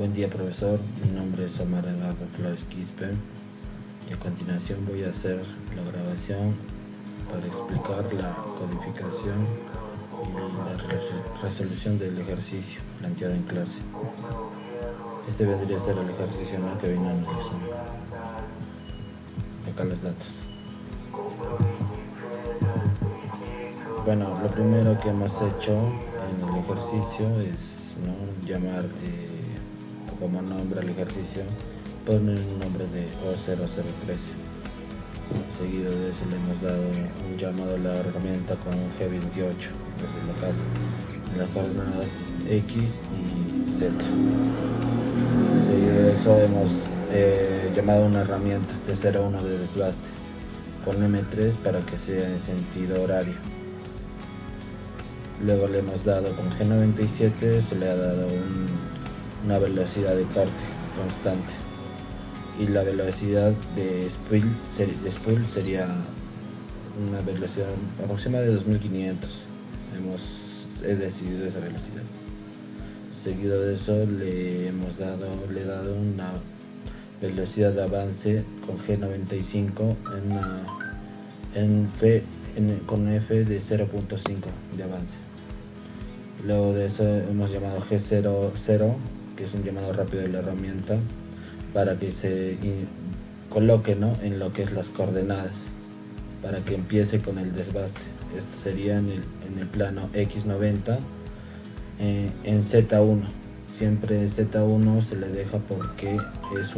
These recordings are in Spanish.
Buen día, profesor. Mi nombre es Omar Eduardo Flores Quispe y a continuación voy a hacer la grabación para explicar la codificación y la resolución del ejercicio planteado en clase. Este vendría a ser el ejercicio, ¿no?, que vino en el examen. Acá los datos. Bueno, lo primero que hemos hecho en el ejercicio es, ¿no?, llamar como nombre al ejercicio, poner un nombre de O0013. Seguido de eso le hemos dado un llamado a la herramienta con un G28 desde la casa, en las coordenadas X y Z. Seguido de eso hemos llamado a una herramienta T01 de desbaste con M3 para que sea en sentido horario. Luego le hemos dado con G97, se le ha dado una velocidad de corte constante y la velocidad de spool sería una velocidad aproximada de 2500. He decidido esa velocidad. Seguido de eso le he dado una velocidad de avance con G95 con F de 0.5 de avance. Luego de eso hemos llamado G00, que es un llamado rápido de la herramienta, para que se coloque, ¿no?, en lo que es las coordenadas, para que empiece con el desbaste. Esto sería en el plano X90 en Z1. Siempre Z1 se le deja porque es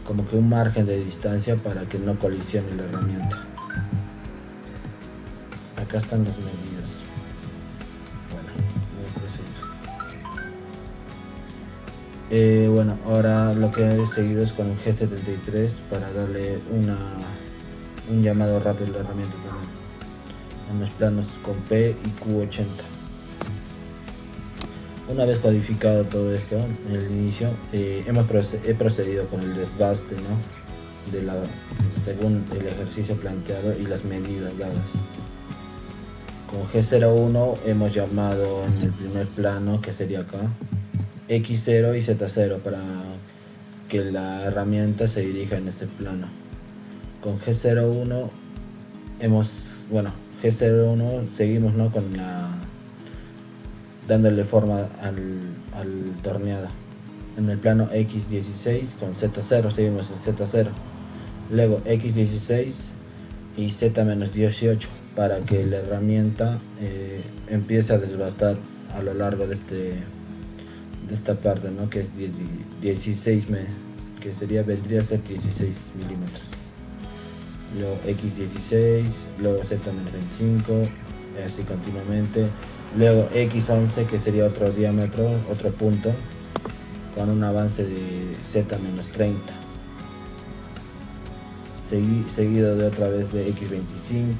como que un margen de distancia para que no colisione la herramienta. Acá están las medidas. Bueno, ahora lo que he seguido es con un G73 para darle un llamado rápido a la herramienta también, en los planos con P y Q80. Una vez codificado todo esto en el inicio, he procedido con el desbaste, ¿no?, según el ejercicio planteado y las medidas dadas. Con G01 hemos llamado en el primer plano, que sería acá, X0 y Z0 para que la herramienta se dirija en este plano. Con G01 G01 seguimos, ¿no?, con dándole forma al torneado. En el plano X16 con Z0 seguimos en Z0. Luego X16 y Z-18 para que la herramienta empiece a desbastar a lo largo de esta parte, ¿no?, que es 16, que vendría a ser 16 milímetros. Luego X16, luego Z-25, así continuamente. Luego X11, que sería otro diámetro, otro punto, con un avance de Z-30. Seguido de otra vez de X25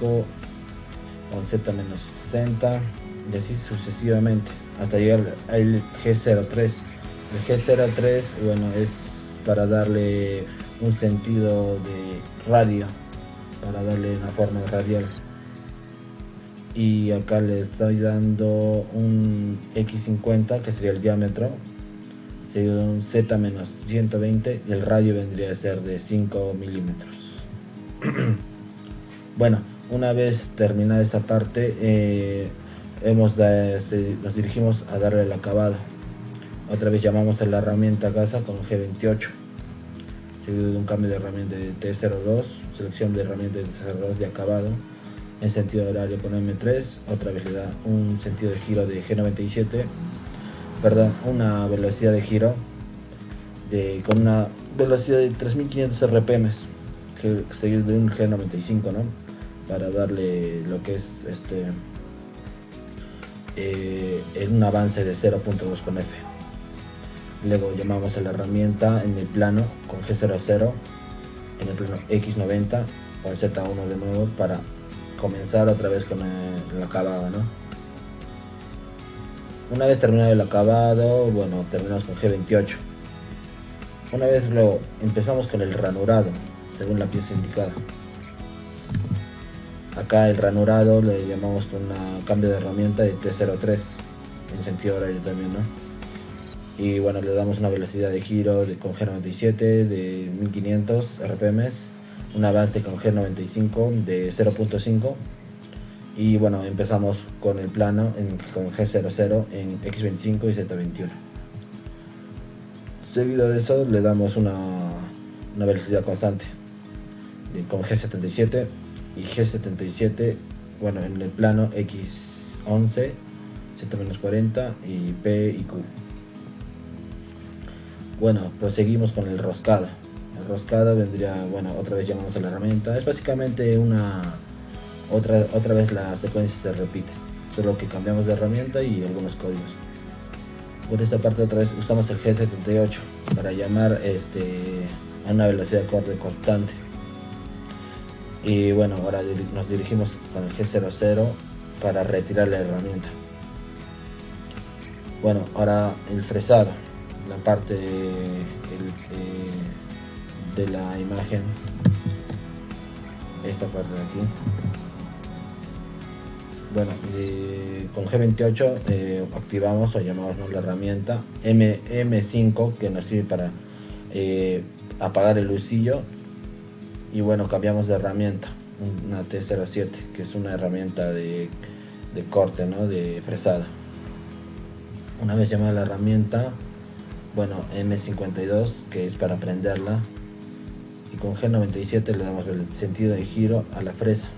con Z-60 y así sucesivamente hasta llegar al G03. El G03, bueno, es para darle un sentido de radio, para darle una forma radial. Y acá le estoy dando un X50, que sería el diámetro, seguido de un Z-120, y el radio vendría a ser de 5 milímetros. Bueno, una vez terminada esa parte, nos dirigimos a darle el acabado. Otra vez llamamos a la herramienta casa con G28, seguido de un cambio de herramienta de T02, selección de herramienta de T02 de acabado en sentido horario con M3. Otra vez le da un sentido de giro de G97, una velocidad de giro con una velocidad de 3500 RPM, seguido de un G95, ¿no?, para darle lo que es en un avance de 0.2 con F. Luego llamamos a la herramienta en el plano con G00, en el plano X90 con Z1 de nuevo para comenzar otra vez con el acabado, ¿no? Una vez terminado el acabado, bueno, terminamos con G28. Una vez luego empezamos con el ranurado según la pieza indicada. Acá el ranurado le llamamos con un cambio de herramienta de T03 en sentido horario también, ¿no? Y bueno, le damos una velocidad de giro con G97 de 1500 RPM, un avance con G95 de 0.5. Y bueno, empezamos con el plano con G00 en X25 y Z21. Seguido de eso le damos una velocidad constante con G77 y G77, bueno, en el plano X11, Z-40 y P y Q. Bueno, proseguimos con el roscado. El roscado vendría, bueno, otra vez llamamos a la herramienta. Es básicamente otra vez la secuencia se repite, solo que cambiamos de herramienta y algunos códigos. Por esta parte otra vez usamos el G78 para llamar a una velocidad de acorde constante. Y bueno, ahora nos dirigimos con el G00 para retirar la herramienta. Bueno, ahora el fresado, la parte de la imagen, esta parte de aquí. Bueno, con G28 activamos o llamamos la herramienta M5, que nos sirve para apagar el lucillo. Y bueno, cambiamos de herramienta, una T07, que es una herramienta de corte, ¿no? De fresado. Una vez llamada la herramienta, bueno, M52, que es para prenderla. Y con G97 le damos el sentido de giro a la fresa.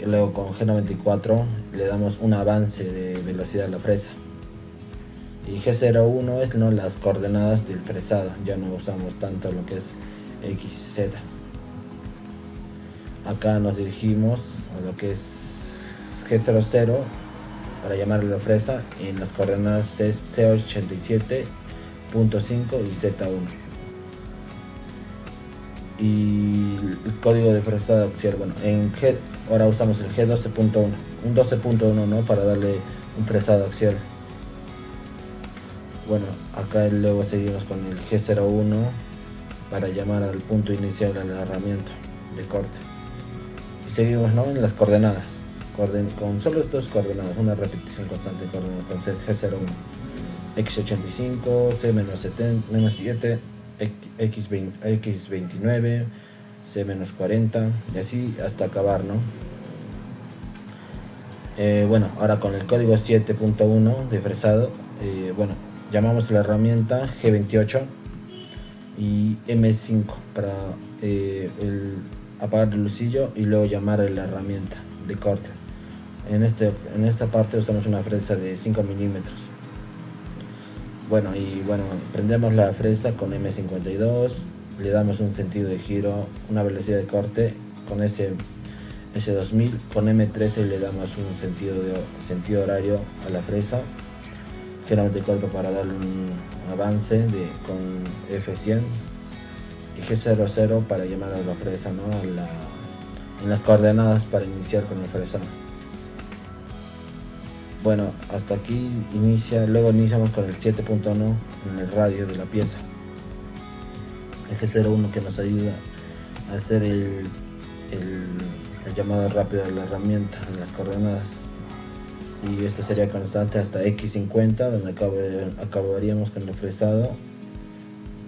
Luego con G94 le damos un avance de velocidad a la fresa. Y G01 es, ¿no?, las coordenadas del fresado. Ya no usamos tanto lo que es XZ. Acá nos dirigimos a lo que es G00 para llamarle la fresa en las coordenadas C87.5 y Z1. Y el código de fresado axial, bueno, ahora usamos el G12.1, un 12.1, ¿no?, para darle un fresado axial. Bueno, acá luego seguimos con el G01 para llamar al punto inicial de la herramienta de corte. Y seguimos, ¿no?, en las coordenadas, con solo estas coordenadas, una repetición constante de coordenadas con G01, X85, C-7, X29, C-40 y así hasta acabar, ¿no? Bueno, ahora con el código 7.1 de fresado, bueno, llamamos a la herramienta G28 y M5 para apagar el lucillo y luego llamar a la herramienta de corte. En esta parte usamos una fresa de 5 milímetros. Bueno, prendemos la fresa con M52, le damos un sentido de giro, una velocidad de corte con S2000, con M13 le damos un sentido horario a la fresa, G94 para darle un avance con F100 y G00 para llamar a la fresa, ¿no?, en las coordenadas para iniciar con el fresado. Bueno, hasta aquí luego iniciamos con el 7.1 en el radio de la pieza. El G01 que nos ayuda a hacer el llamado rápido de la herramienta en las coordenadas. Y esto sería constante hasta X50, donde acabaríamos con el fresado.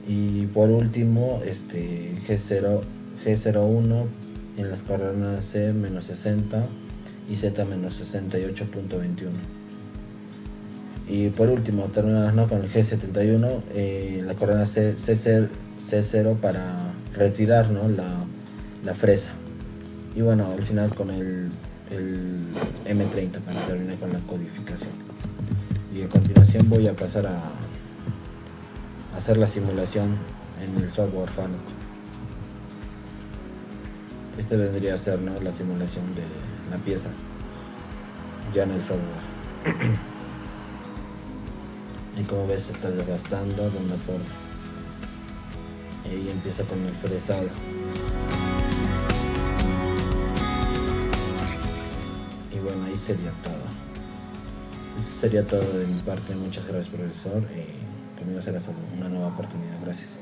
Y por último, G01 en las coordenadas C-60 y Z-68.21. Y por último terminamos, ¿no?, con el G71 la coordenada C0 para retirar, ¿no?, la fresa. Y bueno, al final con el M30 para terminar con la codificación. Y a continuación voy a pasar a hacer la simulación en el software Fanuc. Este vendría a ser, ¿no?, la simulación de la pieza ya en el software. Y como ves, se está desgastando dando forma. Y empieza con el fresado. Y bueno, ahí sería todo. Eso sería todo de mi parte. Muchas gracias, profesor. Conmigo será una nueva oportunidad. Gracias.